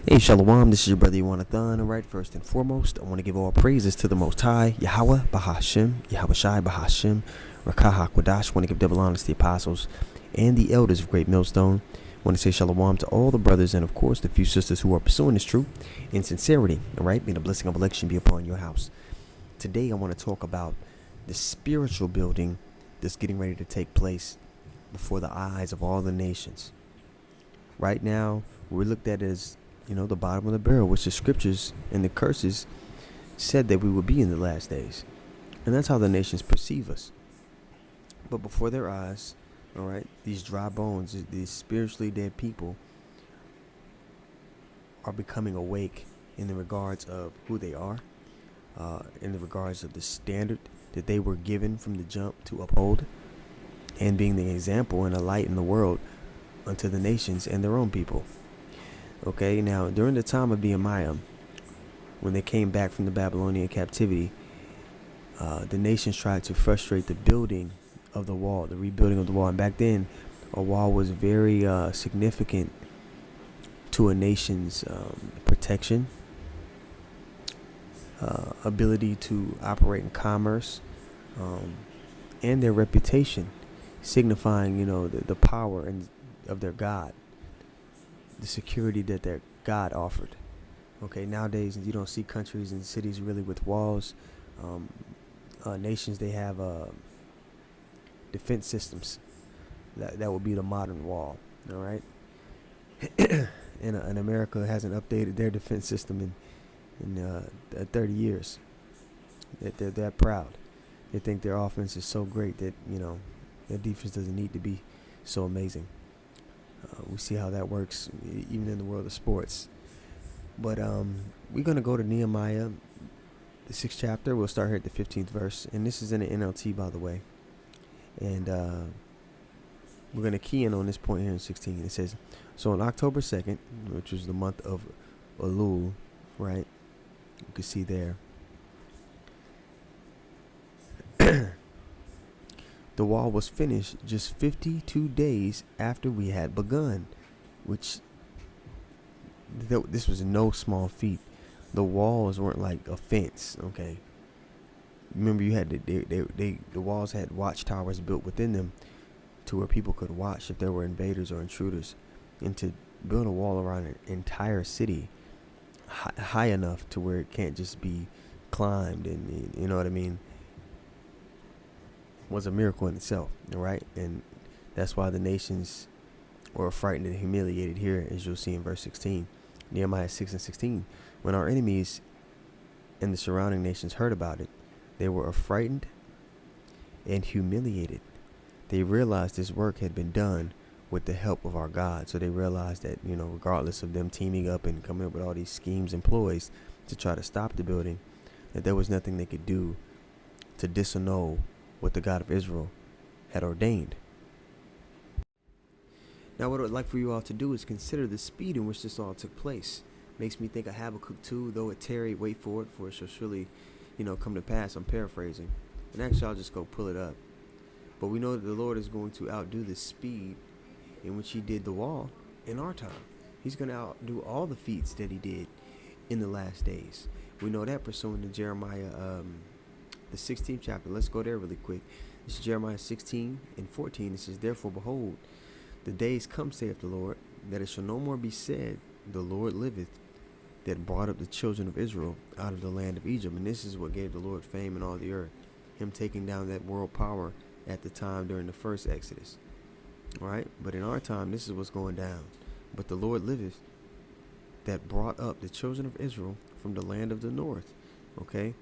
Hey Shalom, this is your brother Yawanathan. Alright, first and foremost, I want to give all praises to the Most High, Yahweh, Bahashim, Yahweh Shai, Bahashim, Rakah HaKodash. I want to give double honor to the apostles and the elders of Great Millstone. I want to say Shalom to all the brothers and, of course, the few sisters who are pursuing this truth in sincerity. Alright, may the blessing of election be upon your house. Today, I want to talk about the spiritual building that's getting ready to take place before the eyes of all the nations. Right now, we're looked at as the bottom of the barrel, which the scriptures and the curses said that we would be in the last days. And that's how the nations perceive us. But before their eyes, all right, these dry bones, these spiritually dead people are becoming awake in the regards of who they are, in the regards of the standard that they were given from the jump to uphold, and being the example and a light in the world unto the nations and their own people. Okay, now during the time of Nehemiah, when they came back from the Babylonian captivity, the nations tried to frustrate the building of the wall, the rebuilding of the wall. And back then, a wall was very significant to a nation's protection, ability to operate in commerce, and their reputation, signifying, the power of their God, the security that their God offered. Okay, nowadays you don't see countries and cities really with walls. Nations, they have defense systems. That would be the modern wall. All right, and America hasn't updated their defense system in 30 years. They're that proud. They think their offense is so great that their defense doesn't need to be so amazing. We see how that works even in the world of sports. But we're going to go to Nehemiah, the 6th chapter. We'll start here at the 15th verse. And this is in the NLT, by the way. And we're going to key in on this point here in 16. It says, so on October 2nd, which was the month of Elul, right? You can see there. The wall was finished just 52 days after we had begun, which this was no small feat. The walls weren't like a fence, okay? Remember, you had the walls had watchtowers built within them to where people could watch if there were invaders or intruders. And to build a wall around an entire city high enough to where it can't just be climbed, and you know what I mean, was a miracle in itself, all right? And that's why the nations were frightened and humiliated here, as you'll see in verse 16. Nehemiah 6 and 16. When our enemies and the surrounding nations heard about it, they were affrighted and humiliated. They realized this work had been done with the help of our God. So they realized that, regardless of them teaming up and coming up with all these schemes and ploys to try to stop the building, that there was nothing they could do to disannul what the God of Israel had ordained. Now, what I would like for you all to do is consider the speed in which this all took place. Makes me think of Habakkuk 2, though it tarried, wait for it shall surely, come to pass. I'm paraphrasing. And actually, I'll just go pull it up. But we know that the Lord is going to outdo the speed in which he did the wall in our time. He's going to outdo all the feats that he did in the last days. We know that pursuant to Jeremiah, the 16th chapter. Let's go there really quick. This is Jeremiah 16 and 14. It says, therefore, behold, the days come, saith the Lord, that it shall no more be said, the Lord liveth, that brought up the children of Israel out of the land of Egypt. And this is what gave the Lord fame in all the earth. Him taking down that world power at the time during the first Exodus. All right. But in our time, this is what's going down. But the Lord liveth, that brought up the children of Israel from the land of the north. Okay.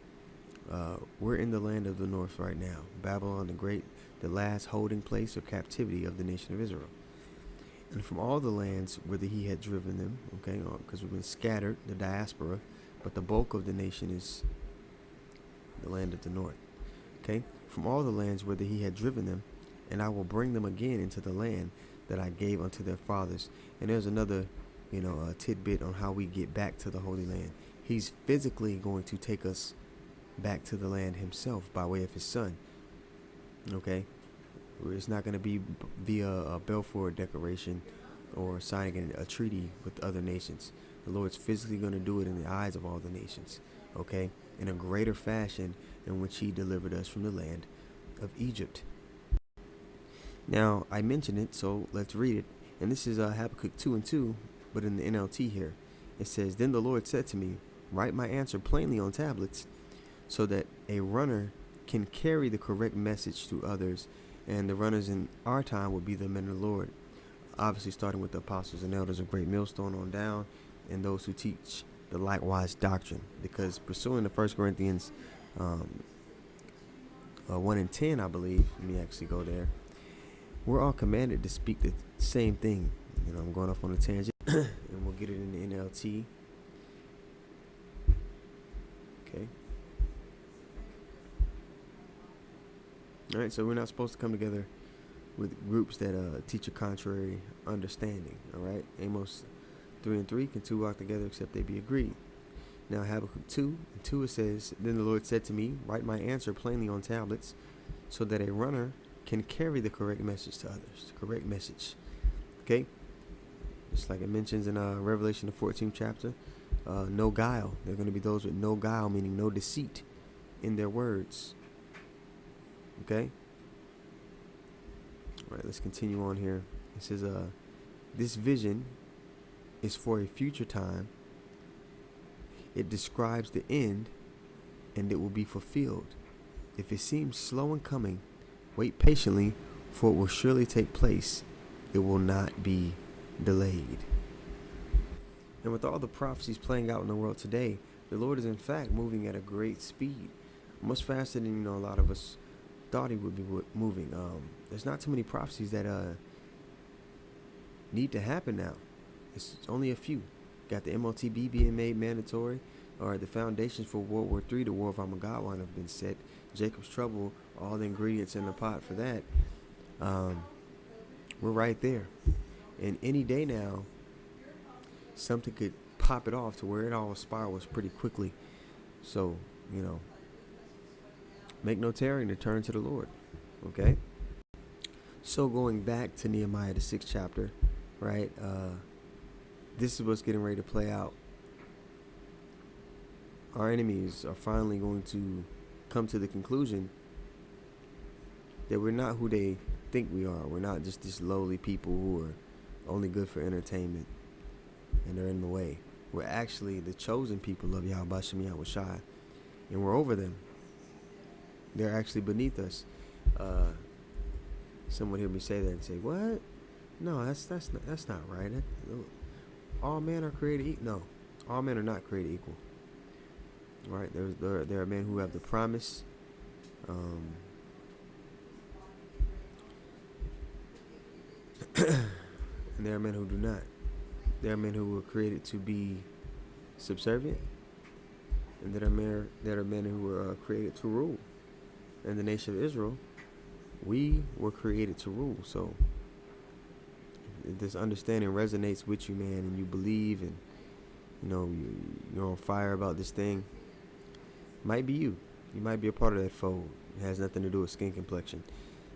We're in the land of the north right now. Babylon the Great, the last holding place or captivity of the nation of Israel. And from all the lands whither he had driven them, okay, because we've been scattered, the diaspora, but the bulk of the nation is the land of the north. Okay, from all the lands whither he had driven them, and I will bring them again into the land that I gave unto their fathers. And there's another, tidbit on how we get back to the Holy Land. He's physically going to take us back to the land himself by way of his son. Okay, it's not going to be via a Balfour Declaration or signing a treaty with other nations. The Lord's physically going to do it in the eyes of all the nations, okay, in a greater fashion in which he delivered us from the land of Egypt. Now, I mentioned it, so let's read it. And this is Habakkuk 2:2, but in the NLT here. It says, "Then the Lord said to me, write my answer plainly on tablets, so that a runner can carry the correct message to others." And the runners in our time would be the men of the Lord. Obviously, starting with the apostles and elders of Great Millstone on down, and those who teach the likewise doctrine. Because pursuing the 1 Corinthians 1:10, I believe, let me actually go there. We're all commanded to speak the same thing. I'm going off on a tangent, and we'll get it in the NLT. Okay. All right, so we're not supposed to come together with groups that teach a contrary understanding. All right, Amos 3:3, can two walk together except they be agreed? Now Habakkuk 2:2, it says, "Then the Lord said to me, write my answer plainly on tablets, so that a runner can carry the correct message to others." The correct message. Okay? Just like it mentions in Revelation, the 14th chapter, no guile. There are going to be those with no guile, meaning no deceit in their words. Okay? All right, let's continue on here. It says, this vision is for a future time. It describes the end, and it will be fulfilled. If it seems slow in coming, wait patiently, for it will surely take place. It will not be delayed. And with all the prophecies playing out in the world today, the Lord is in fact moving at a great speed, much faster than a lot of us thought he would be moving. There's not too many prophecies that need to happen now. It's only a few. Got the MOTB being made mandatory, or the foundations for World War III, the War of Armageddon, have been set. Jacob's Trouble, all the ingredients in the pot for that. We're right there. And any day now, something could pop it off to where it all spirals pretty quickly. So, make no tarrying to turn to the Lord. Okay? So going back to Nehemiah, the 6th chapter, right? This is what's getting ready to play out. Our enemies are finally going to come to the conclusion that we're not who they think we are. We're not just these lowly people who are only good for entertainment and they're in the way. We're actually the chosen people of Yahweh Bashem Yahushai, and we're over them. They're actually beneath us. Someone hear me say that and say, "What? No, that's not right. All men are created no, all men are not created equal." All right, there are men who have the promise. And there are men who do not. There are men who were created to be subservient, and there are men who were created to rule. And the nation of Israel, we were created to rule. So if this understanding resonates with you, man, and you believe, and you're on fire about this thing, might be you. You might be a part of that fold. It has nothing to do with skin complexion.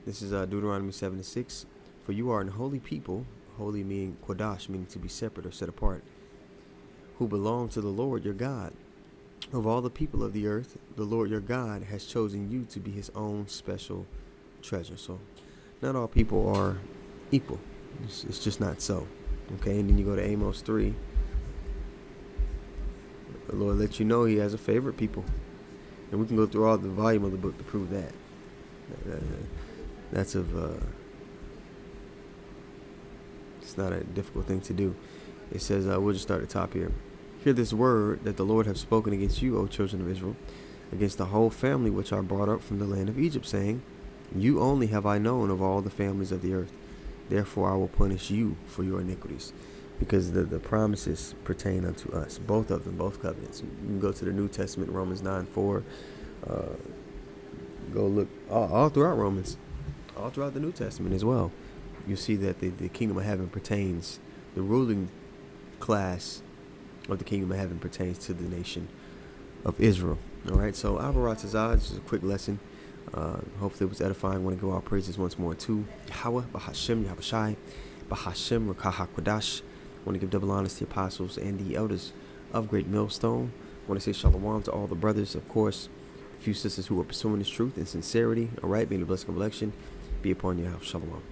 This is Deuteronomy 7:6. "For you are an holy people," holy meaning Kodash, meaning to be separate or set apart, "who belong to the Lord your God. Of all the people of the earth, the Lord your God has chosen you to be his own special treasure." So not all people are equal. It's just not so. Okay, and then you go to Amos 3. The Lord lets you know he has a favorite people. And we can go through all the volume of the book to prove that. That's it's not a difficult thing to do. It says, we'll just start at the top here. "Hear this word that the Lord hath spoken against you, O children of Israel, against the whole family which are brought up from the land of Egypt, saying, you only have I known of all the families of the earth. Therefore I will punish you for your iniquities." Because the promises pertain unto us, both of them, both covenants. You can go to the New Testament, Romans 9:4. Go look all throughout Romans, all throughout the New Testament as well. You see that the kingdom of heaven pertains, the ruling class of the kingdom of heaven pertains to the nation of Israel. All right, so Abarat Tazah, this is a quick lesson. Hopefully it was edifying. I want to give all praises once more to Yahweh, Bahashem, Yahushai. Bahashim Rakaha Kodash. Want to give double honors to the apostles and the elders of Great Millstone. Want to say shalom to all the brothers, of course, a few sisters who are pursuing this truth in sincerity. All right, may the blessing of election be upon your house. Shalom.